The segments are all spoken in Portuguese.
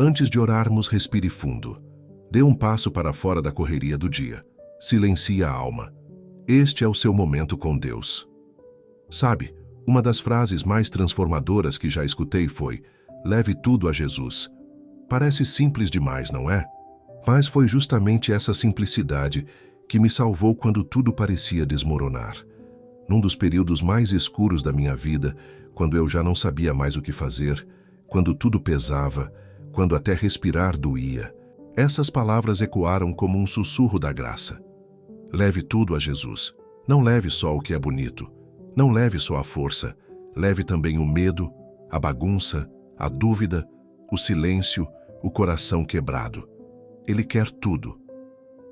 Antes de orarmos, respire fundo. Dê um passo para fora da correria do dia. Silencie a alma. Este é o seu momento com Deus. Sabe, uma das frases mais transformadoras que já escutei foi: leve tudo a Jesus. Parece simples demais, não é? Mas foi justamente essa simplicidade que me salvou quando tudo parecia desmoronar. Num dos períodos mais escuros da minha vida, quando eu já não sabia mais o que fazer, quando tudo pesava, quando até respirar doía, essas palavras ecoaram como um sussurro da graça. Leve tudo a Jesus. Não leve só o que é bonito. Não leve só a força. Leve também o medo, a bagunça, a dúvida, o silêncio, o coração quebrado. Ele quer tudo.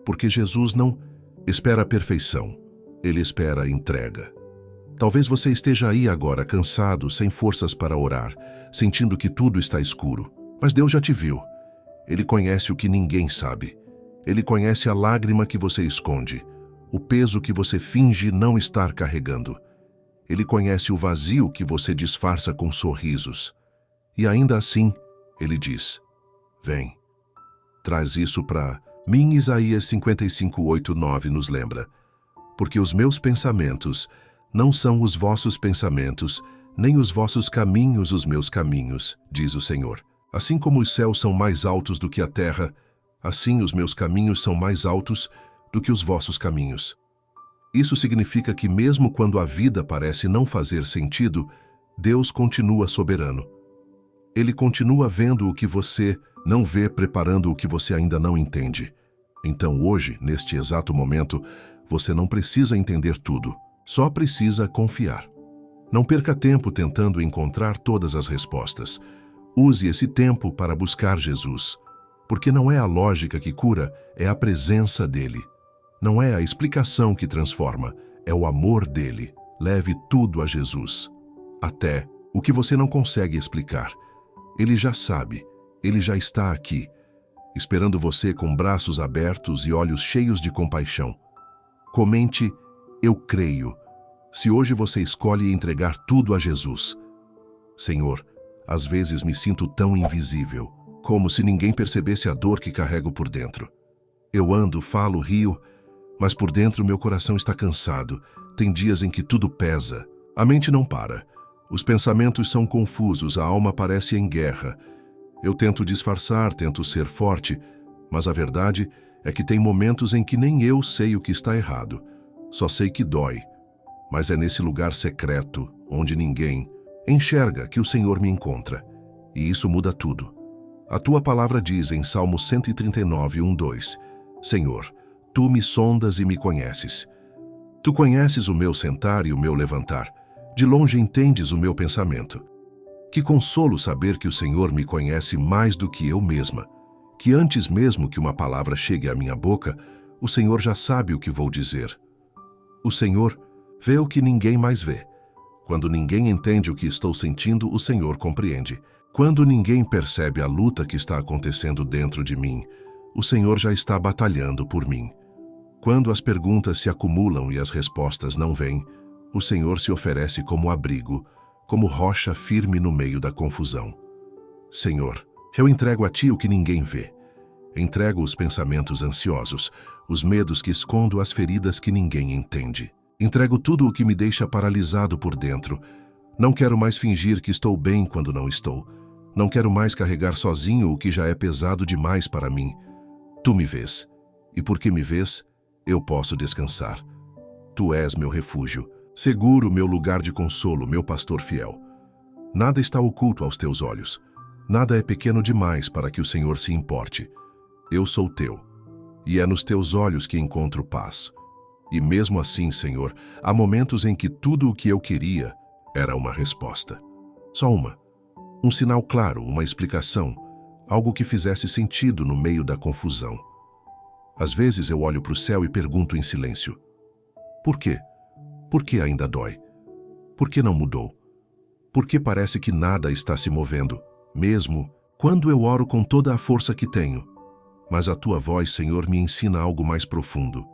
Porque Jesus não espera a perfeição. Ele espera a entrega. Talvez você esteja aí agora cansado, sem forças para orar, sentindo que tudo está escuro. Mas Deus já te viu. Ele conhece o que ninguém sabe. Ele conhece a lágrima que você esconde, o peso que você finge não estar carregando. Ele conhece o vazio que você disfarça com sorrisos. E ainda assim, Ele diz: vem. Traz isso para mim. Isaías 55:8-9 nos lembra: porque os meus pensamentos não são os vossos pensamentos, nem os vossos caminhos os meus caminhos, diz o Senhor. Assim como os céus são mais altos do que a terra, assim os meus caminhos são mais altos do que os vossos caminhos. Isso significa que mesmo quando a vida parece não fazer sentido, Deus continua soberano. Ele continua vendo o que você não vê, preparando o que você ainda não entende. Então hoje, neste exato momento, você não precisa entender tudo, só precisa confiar. Não perca tempo tentando encontrar todas as respostas. Use esse tempo para buscar Jesus, porque não é a lógica que cura, é a presença dele. Não é a explicação que transforma, é o amor dele. Leve tudo a Jesus. Até o que você não consegue explicar. Ele já sabe, ele já está aqui, esperando você com braços abertos e olhos cheios de compaixão. Comente: eu creio, se hoje você escolhe entregar tudo a Jesus. Senhor, às vezes me sinto tão invisível, como se ninguém percebesse a dor que carrego por dentro. Eu ando, falo, rio, mas por dentro meu coração está cansado. Tem dias em que tudo pesa. A mente não para. Os pensamentos são confusos, a alma parece em guerra. Eu tento disfarçar, tento ser forte, mas a verdade é que tem momentos em que nem eu sei o que está errado. Só sei que dói. Mas é nesse lugar secreto, onde ninguém enxerga, que o Senhor me encontra. E isso muda tudo. A tua palavra diz em Salmo 139:1-2: Senhor, tu me sondas e me conheces. Tu conheces o meu sentar e o meu levantar. De longe entendes o meu pensamento. Que consolo saber que o Senhor me conhece mais do que eu mesma. Que antes mesmo que uma palavra chegue à minha boca, o Senhor já sabe o que vou dizer. O Senhor vê o que ninguém mais vê. Quando ninguém entende o que estou sentindo, o Senhor compreende. Quando ninguém percebe a luta que está acontecendo dentro de mim, o Senhor já está batalhando por mim. Quando as perguntas se acumulam e as respostas não vêm, o Senhor se oferece como abrigo, como rocha firme no meio da confusão. Senhor, eu entrego a Ti o que ninguém vê. Entrego os pensamentos ansiosos, os medos que escondo, as feridas que ninguém entende. Entrego tudo o que me deixa paralisado por dentro. Não quero mais fingir que estou bem quando não estou. Não quero mais carregar sozinho o que já é pesado demais para mim. Tu me vês, e porque me vês, eu posso descansar. Tu és meu refúgio, seguro, meu lugar de consolo, meu pastor fiel. Nada está oculto aos teus olhos. Nada é pequeno demais para que o Senhor se importe. Eu sou teu, e é nos teus olhos que encontro paz. E mesmo assim, Senhor, há momentos em que tudo o que eu queria era uma resposta. Só uma. Um sinal claro, uma explicação, algo que fizesse sentido no meio da confusão. Às vezes eu olho para o céu e pergunto em silêncio: por quê? Por que ainda dói? Por que não mudou? Por que parece que nada está se movendo, mesmo quando eu oro com toda a força que tenho? Mas a tua voz, Senhor, me ensina algo mais profundo.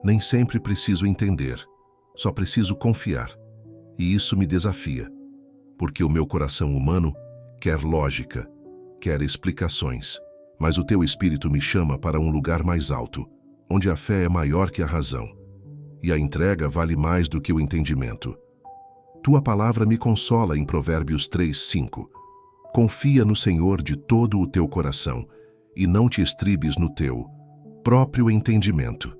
Nem sempre preciso entender, só preciso confiar. E isso me desafia, porque o meu coração humano quer lógica, quer explicações. Mas o teu Espírito me chama para um lugar mais alto, onde a fé é maior que a razão, e a entrega vale mais do que o entendimento. Tua palavra me consola em Provérbios 3:5. Confia no Senhor de todo o teu coração, e não te estribes no teu próprio entendimento.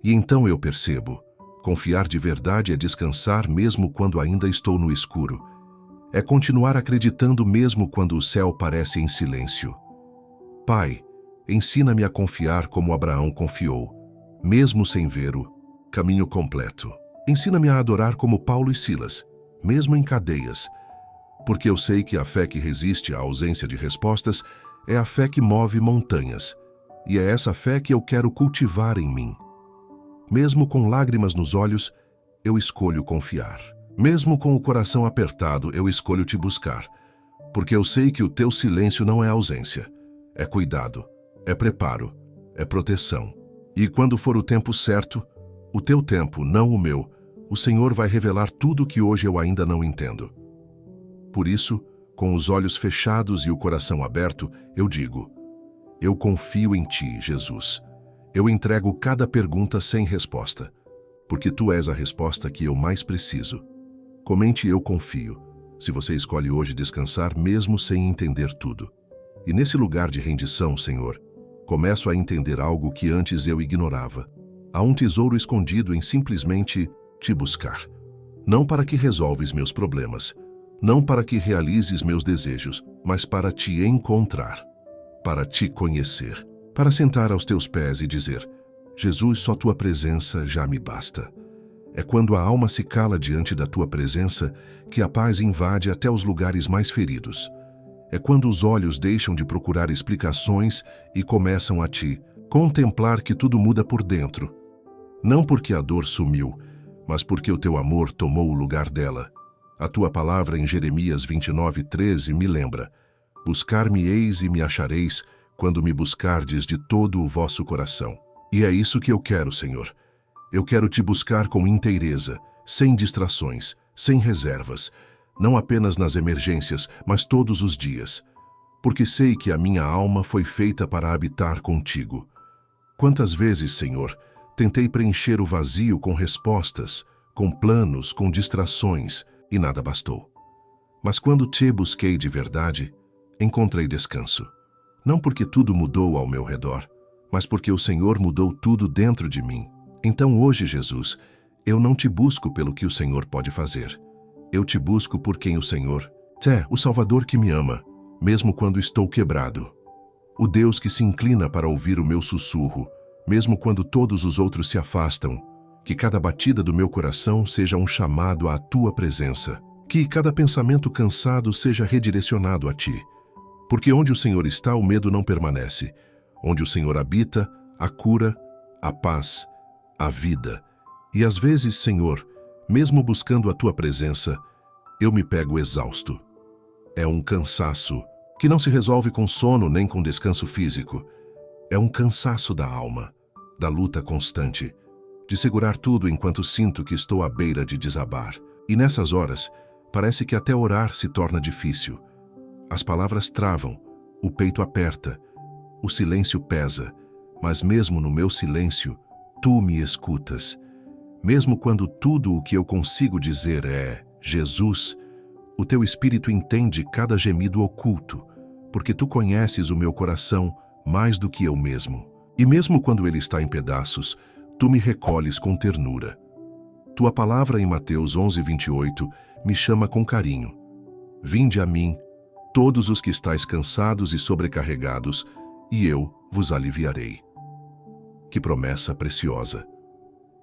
E então eu percebo, confiar de verdade é descansar mesmo quando ainda estou no escuro. É continuar acreditando mesmo quando o céu parece em silêncio. Pai, ensina-me a confiar como Abraão confiou, mesmo sem ver o caminho completo. Ensina-me a adorar como Paulo e Silas, mesmo em cadeias, porque eu sei que a fé que resiste à ausência de respostas é a fé que move montanhas, e é essa fé que eu quero cultivar em mim. Mesmo com lágrimas nos olhos, eu escolho confiar. Mesmo com o coração apertado, eu escolho te buscar, porque eu sei que o teu silêncio não é ausência, é cuidado, é preparo, é proteção. E quando for o tempo certo, o teu tempo, não o meu, o Senhor vai revelar tudo que hoje eu ainda não entendo. Por isso, com os olhos fechados e o coração aberto, eu digo: eu confio em ti, Jesus. Eu entrego cada pergunta sem resposta, porque tu és a resposta que eu mais preciso. Comente eu confio, se você escolhe hoje descansar mesmo sem entender tudo. E nesse lugar de rendição, Senhor, começo a entender algo que antes eu ignorava. Há um tesouro escondido em simplesmente te buscar. Não para que resolves meus problemas, não para que realizes meus desejos, mas para te encontrar, para te conhecer, para sentar aos teus pés e dizer: Jesus, só tua presença já me basta. É quando a alma se cala diante da tua presença que a paz invade até os lugares mais feridos. É quando os olhos deixam de procurar explicações e começam a te contemplar que tudo muda por dentro. Não porque a dor sumiu, mas porque o teu amor tomou o lugar dela. A tua palavra em Jeremias 29:13 me lembra: buscar-me-eis e me achareis, quando me buscardes de todo o vosso coração. E é isso que eu quero, Senhor. Eu quero te buscar com inteireza, sem distrações, sem reservas, não apenas nas emergências, mas todos os dias. Porque sei que a minha alma foi feita para habitar contigo. Quantas vezes, Senhor, tentei preencher o vazio com respostas, com planos, com distrações, e nada bastou. Mas quando te busquei de verdade, encontrei descanso. Não porque tudo mudou ao meu redor, mas porque o Senhor mudou tudo dentro de mim. Então hoje, Jesus, eu não te busco pelo que o Senhor pode fazer. Eu te busco por quem o Senhor é, o Salvador que me ama, mesmo quando estou quebrado. O Deus que se inclina para ouvir o meu sussurro, mesmo quando todos os outros se afastam. Que cada batida do meu coração seja um chamado à tua presença. Que cada pensamento cansado seja redirecionado a ti. Porque onde o Senhor está, o medo não permanece. Onde o Senhor habita, a cura, a paz, a vida. E às vezes, Senhor, mesmo buscando a tua presença, eu me pego exausto. É um cansaço que não se resolve com sono nem com descanso físico. É um cansaço da alma, da luta constante, de segurar tudo enquanto sinto que estou à beira de desabar. E nessas horas, parece que até orar se torna difícil. As palavras travam, o peito aperta, o silêncio pesa, mas mesmo no meu silêncio, tu me escutas. Mesmo quando tudo o que eu consigo dizer é Jesus, o teu Espírito entende cada gemido oculto, porque tu conheces o meu coração mais do que eu mesmo. E mesmo quando ele está em pedaços, tu me recolhes com ternura. Tua palavra em Mateus 11:28 me chama com carinho. Vinde a mim, todos os que estáis cansados e sobrecarregados, e eu vos aliviarei. Que promessa preciosa!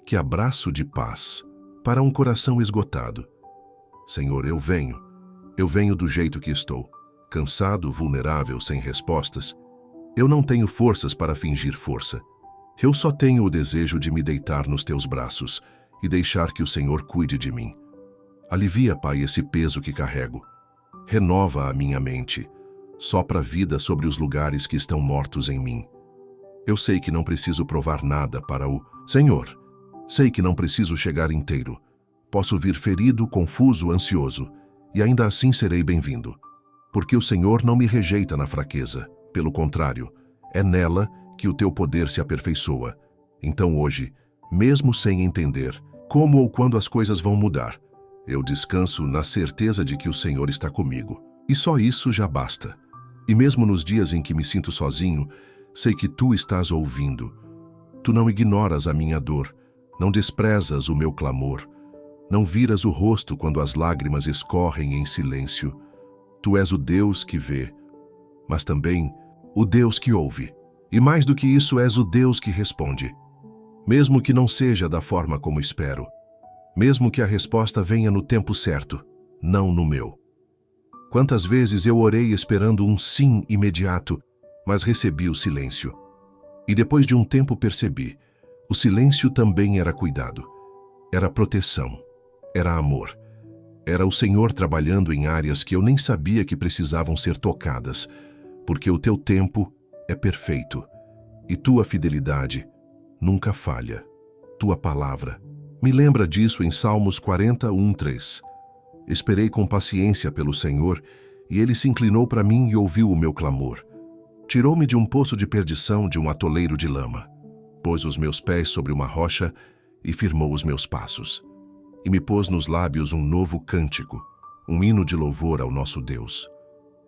Que abraço de paz para um coração esgotado. Senhor, eu venho do jeito que estou, cansado, vulnerável, sem respostas. Eu não tenho forças para fingir força. Eu só tenho o desejo de me deitar nos teus braços e deixar que o Senhor cuide de mim. Alivia, Pai, esse peso que carrego. Renova a minha mente. Sopra vida sobre os lugares que estão mortos em mim. Eu sei que não preciso provar nada para o Senhor. Sei que não preciso chegar inteiro. Posso vir ferido, confuso, ansioso, e ainda assim serei bem-vindo. Porque o Senhor não me rejeita na fraqueza. Pelo contrário, é nela que o teu poder se aperfeiçoa. Então hoje, mesmo sem entender como ou quando as coisas vão mudar, eu descanso na certeza de que o Senhor está comigo. E só isso já basta. E mesmo nos dias em que me sinto sozinho, sei que tu estás ouvindo. Tu não ignoras a minha dor, não desprezas o meu clamor, não viras o rosto quando as lágrimas escorrem em silêncio. Tu és o Deus que vê, mas também o Deus que ouve. E mais do que isso, és o Deus que responde. Mesmo que não seja da forma como espero, mesmo que a resposta venha no tempo certo, não no meu. Quantas vezes eu orei esperando um sim imediato, mas recebi o silêncio. E depois de um tempo percebi, o silêncio também era cuidado, era proteção, era amor. Era o Senhor trabalhando em áreas que eu nem sabia que precisavam ser tocadas, porque o teu tempo é perfeito e tua fidelidade nunca falha. Tua palavra me lembra disso em Salmos 41:3. Esperei com paciência pelo Senhor e ele se inclinou para mim e ouviu o meu clamor. Tirou-me de um poço de perdição, de um atoleiro de lama. Pôs os meus pés sobre uma rocha e firmou os meus passos. E me pôs nos lábios um novo cântico, um hino de louvor ao nosso Deus.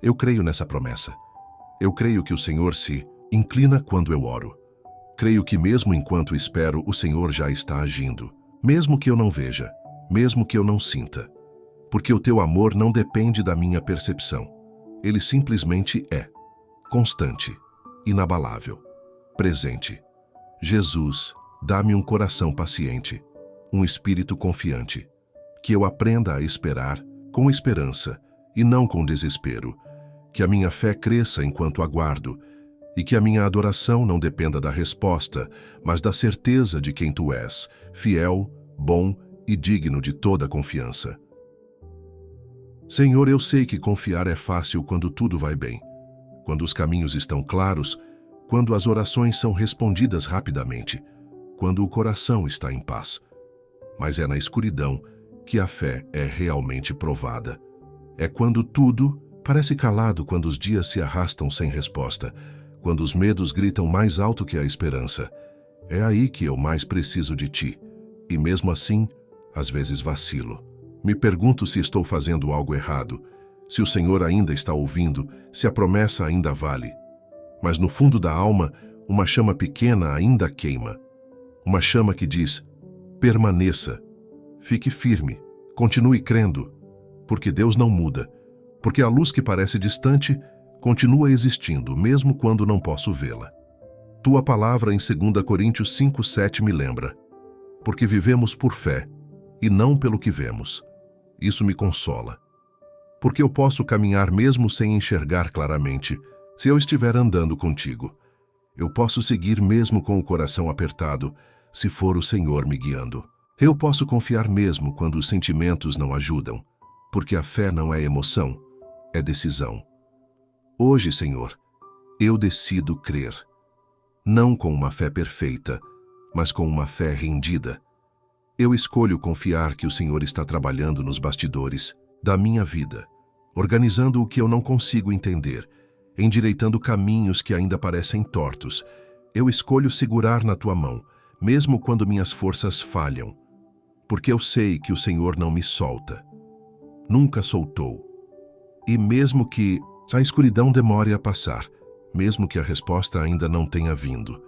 Eu creio nessa promessa. Eu creio que o Senhor se inclina quando eu oro. Creio que mesmo enquanto espero, o Senhor já está agindo. Mesmo que eu não veja, mesmo que eu não sinta. Porque o teu amor não depende da minha percepção. Ele simplesmente é. Constante, inabalável, presente. Jesus, dá-me um coração paciente, um espírito confiante, que eu aprenda a esperar com esperança e não com desespero, que a minha fé cresça enquanto aguardo e que a minha adoração não dependa da resposta, mas da certeza de quem tu és, fiel, bom e digno de toda confiança. Senhor, eu sei que confiar é fácil quando tudo vai bem, quando os caminhos estão claros, quando as orações são respondidas rapidamente, quando o coração está em paz. Mas é na escuridão que a fé é realmente provada. É quando tudo parece calado, quando os dias se arrastam sem resposta, quando os medos gritam mais alto que a esperança. É aí que eu mais preciso de ti. E mesmo assim, às vezes vacilo. Me pergunto se estou fazendo algo errado, se o Senhor ainda está ouvindo, se a promessa ainda vale. Mas no fundo da alma, uma chama pequena ainda queima. Uma chama que diz: permaneça, fique firme, continue crendo, porque Deus não muda, porque a luz que parece distante continua existindo, mesmo quando não posso vê-la. Tua palavra em 2 Coríntios 5:7 me lembra: porque vivemos por fé, e não pelo que vemos. Isso me consola. Porque eu posso caminhar mesmo sem enxergar claramente, se eu estiver andando contigo. Eu posso seguir mesmo com o coração apertado, se for o Senhor me guiando. Eu posso confiar mesmo quando os sentimentos não ajudam, porque a fé não é emoção, é decisão. Hoje, Senhor, eu decido crer. Não com uma fé perfeita, mas com uma fé rendida. Eu escolho confiar que o Senhor está trabalhando nos bastidores da minha vida, organizando o que eu não consigo entender, endireitando caminhos que ainda parecem tortos. Eu escolho segurar na tua mão, mesmo quando minhas forças falham, porque eu sei que o Senhor não me solta. Nunca soltou. E mesmo que a escuridão demore a passar, mesmo que a resposta ainda não tenha vindo,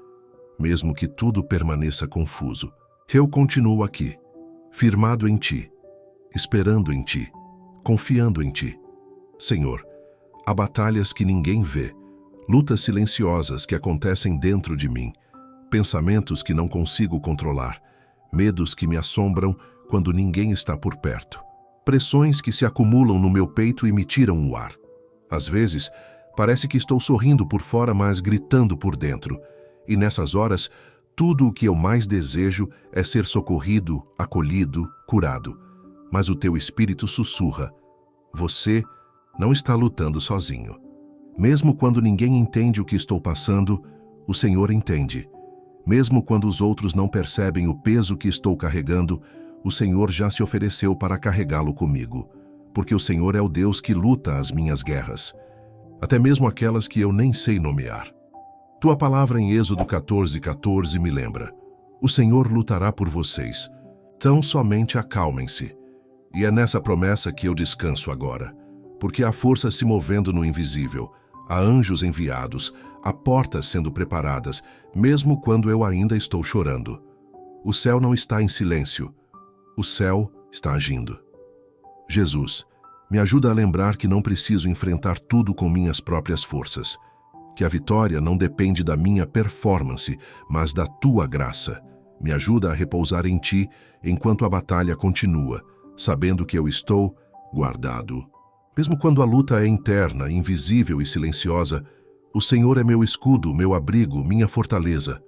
mesmo que tudo permaneça confuso, eu continuo aqui, firmado em ti, esperando em ti, confiando em ti. Senhor, há batalhas que ninguém vê, lutas silenciosas que acontecem dentro de mim, pensamentos que não consigo controlar, medos que me assombram quando ninguém está por perto, pressões que se acumulam no meu peito e me tiram o ar. Às vezes, parece que estou sorrindo por fora, mas gritando por dentro, e nessas horas, tudo o que eu mais desejo é ser socorrido, acolhido, curado. Mas o teu espírito sussurra: você não está lutando sozinho. Mesmo quando ninguém entende o que estou passando, o Senhor entende. Mesmo quando os outros não percebem o peso que estou carregando, o Senhor já se ofereceu para carregá-lo comigo. porque o Senhor é o Deus que luta as minhas guerras, até mesmo aquelas que eu nem sei nomear. Tua palavra em Êxodo 14:14 me lembra: o Senhor lutará por vocês, tão somente acalmem-se. E é nessa promessa que eu descanso agora, porque há força se movendo no invisível, há anjos enviados, há portas sendo preparadas, mesmo quando eu ainda estou chorando. O céu não está em silêncio, o céu está agindo. Jesus, me ajuda a lembrar que não preciso enfrentar tudo com minhas próprias forças, que a vitória não depende da minha performance, mas da tua graça. Me ajuda a repousar em ti enquanto a batalha continua, sabendo que eu estou guardado. Mesmo quando a luta é interna, invisível e silenciosa, o Senhor é meu escudo, meu abrigo, minha fortaleza.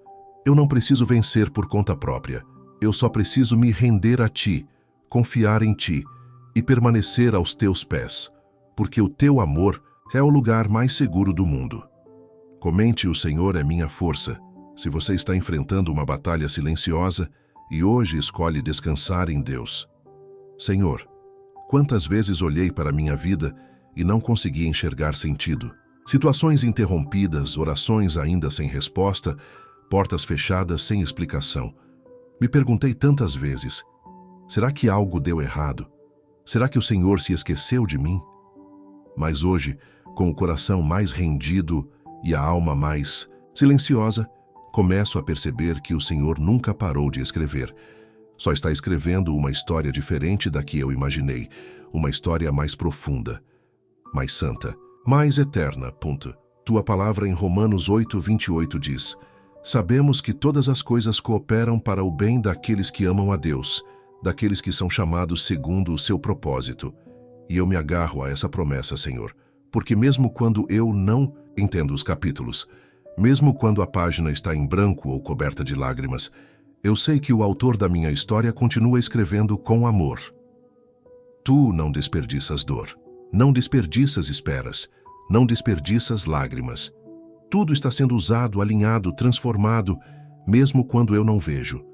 Eu não preciso vencer por conta própria. Eu só preciso me render a ti, confiar em ti e permanecer aos teus pés, porque o teu amor é o lugar mais seguro do mundo. Comente: o Senhor é minha força. Se você está enfrentando uma batalha silenciosa e hoje escolhe descansar em Deus. Senhor, quantas vezes olhei para a minha vida e não consegui enxergar sentido? Situações interrompidas, orações ainda sem resposta, portas fechadas sem explicação. Me perguntei tantas vezes: será que algo deu errado? Será que o Senhor se esqueceu de mim? Mas hoje, com o coração mais rendido e a alma mais silenciosa, começo a perceber que o Senhor nunca parou de escrever. Só está escrevendo uma história diferente da que eu imaginei, uma história mais profunda, mais santa, mais eterna. Tua palavra em Romanos 8:28 diz: sabemos que todas as coisas cooperam para o bem daqueles que amam a Deus, daqueles que são chamados segundo o seu propósito. E eu me agarro a essa promessa, Senhor, porque mesmo quando eu não entendo os capítulos, mesmo quando a página está em branco ou coberta de lágrimas, eu sei que o autor da minha história continua escrevendo com amor. Tu não desperdiças dor, não desperdiças esperas, não desperdiças lágrimas. Tudo está sendo usado, alinhado, transformado, mesmo quando eu não vejo.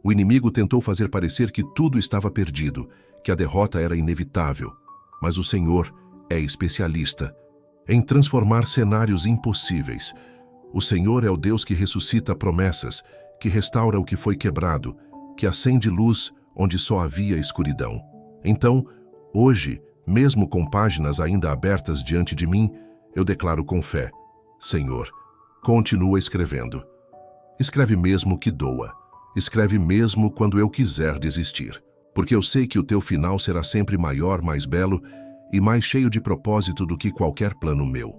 O inimigo tentou fazer parecer que tudo estava perdido, que a derrota era inevitável, mas o Senhor é especialista em transformar cenários impossíveis. O Senhor é o Deus que ressuscita promessas, que restaura o que foi quebrado, que acende luz onde só havia escuridão. Então, hoje, mesmo com páginas ainda abertas diante de mim, eu declaro com fé: Senhor, continua escrevendo. Escreve mesmo que doa. Escreve mesmo quando eu quiser desistir, porque eu sei que o teu final será sempre maior, mais belo e mais cheio de propósito do que qualquer plano meu.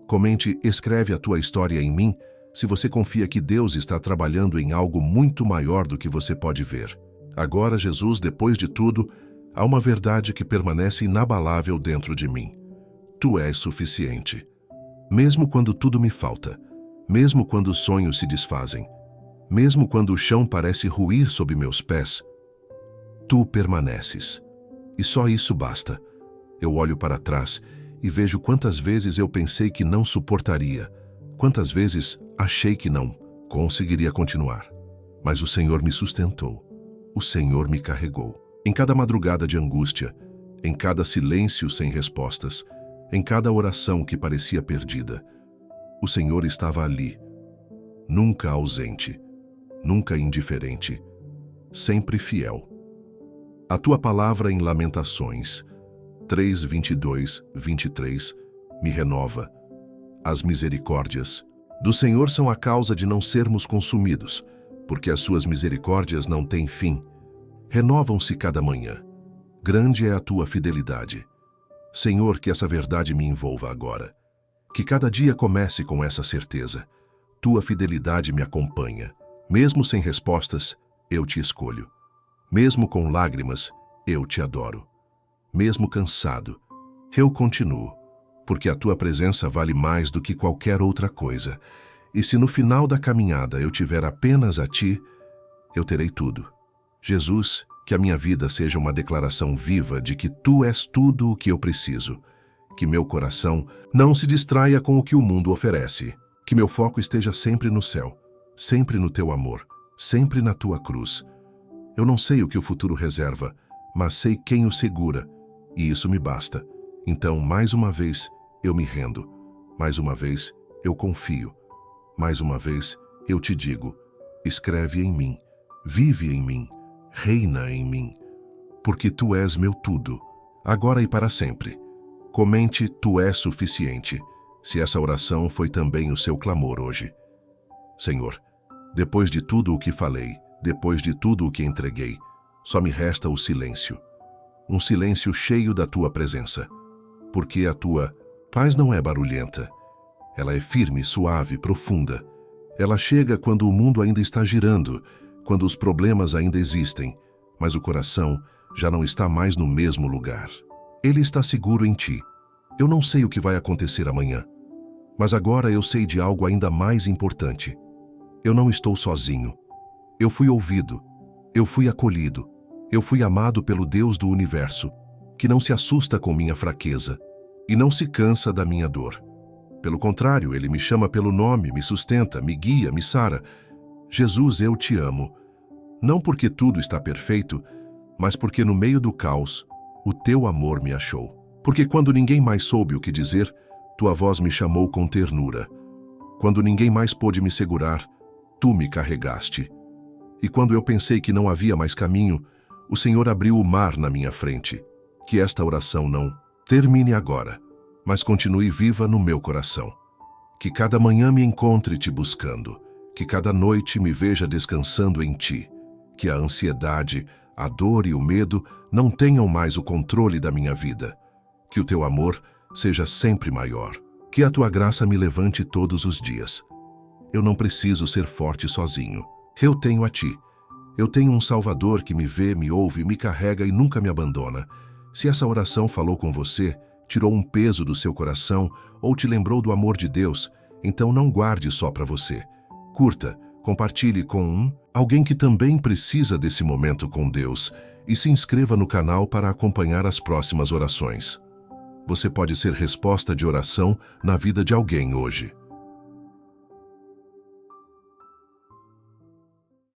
Comente: escreve a tua história em mim, se você confia que Deus está trabalhando em algo muito maior do que você pode ver. Agora, Jesus, depois de tudo, há uma verdade que permanece inabalável dentro de mim. Tu és suficiente. Mesmo quando tudo me falta, mesmo quando os sonhos se desfazem, mesmo quando o chão parece ruir sob meus pés, tu permaneces. E só isso basta. Eu olho para trás e vejo quantas vezes eu pensei que não suportaria, quantas vezes achei que não conseguiria continuar. Mas o Senhor me sustentou, o Senhor me carregou. Em cada madrugada de angústia, em cada silêncio sem respostas, em cada oração que parecia perdida, o Senhor estava ali, nunca ausente, nunca indiferente, sempre fiel. A tua palavra em Lamentações 3:22-23 me renova. As misericórdias do Senhor são a causa de não sermos consumidos, porque as suas misericórdias não têm fim. Renovam-se cada manhã. Grande é a tua fidelidade. Senhor, que essa verdade me envolva agora. Que cada dia comece com essa certeza. Tua fidelidade me acompanha. Mesmo sem respostas, eu te escolho. Mesmo com lágrimas, eu te adoro. Mesmo cansado, eu continuo, porque a tua presença vale mais do que qualquer outra coisa. E se no final da caminhada eu tiver apenas a ti, eu terei tudo. Jesus, que a minha vida seja uma declaração viva de que tu és tudo o que eu preciso. Que meu coração não se distraia com o que o mundo oferece. Que meu foco esteja sempre no céu, sempre no teu amor, sempre na tua cruz. Eu não sei o que o futuro reserva, mas sei quem o segura. e isso me basta. Então, mais uma vez, eu me rendo. Mais uma vez, eu confio. Mais uma vez, eu te digo: escreve em mim, vive em mim, reina em mim, porque tu és meu tudo, agora e para sempre. Comente: tu és suficiente, se essa oração foi também o seu clamor hoje. Senhor, depois de tudo o que falei, depois de tudo o que entreguei, só me resta o silêncio. Um silêncio cheio da tua presença, porque a tua paz não é barulhenta. Ela é firme, suave, profunda. Ela chega quando o mundo ainda está girando, quando os problemas ainda existem, mas o coração já não está mais no mesmo lugar. Ele está seguro em ti. Eu não sei o que vai acontecer amanhã, mas agora eu sei de algo ainda mais importante. Eu não estou sozinho. Eu fui ouvido. Eu fui acolhido. Eu fui amado pelo Deus do universo, que não se assusta com minha fraqueza e não se cansa da minha dor. Pelo contrário, Ele me chama pelo nome, me sustenta, me guia, me sara. Jesus, eu te amo. Não porque tudo está perfeito, mas porque no meio do caos, o teu amor me achou. Porque quando ninguém mais soube o que dizer, tua voz me chamou com ternura. Quando ninguém mais pôde me segurar, tu me carregaste. E quando eu pensei que não havia mais caminho, o Senhor abriu o mar na minha frente. Que esta oração não termine agora, mas continue viva no meu coração. Que cada manhã me encontre te buscando, que cada noite me veja descansando em ti, que a ansiedade, a dor e o medo não tenham mais o controle da minha vida, que o teu amor seja sempre maior, que a tua graça me levante todos os dias. Eu não preciso ser forte sozinho, eu tenho a ti. Eu tenho um Salvador que me vê, me ouve, me carrega e nunca me abandona. Se essa oração falou com você, tirou um peso do seu coração ou te lembrou do amor de Deus, então não guarde só para você. Curta, compartilhe com alguém que também precisa desse momento com Deus e se inscreva no canal para acompanhar as próximas orações. Você pode ser resposta de oração na vida de alguém hoje.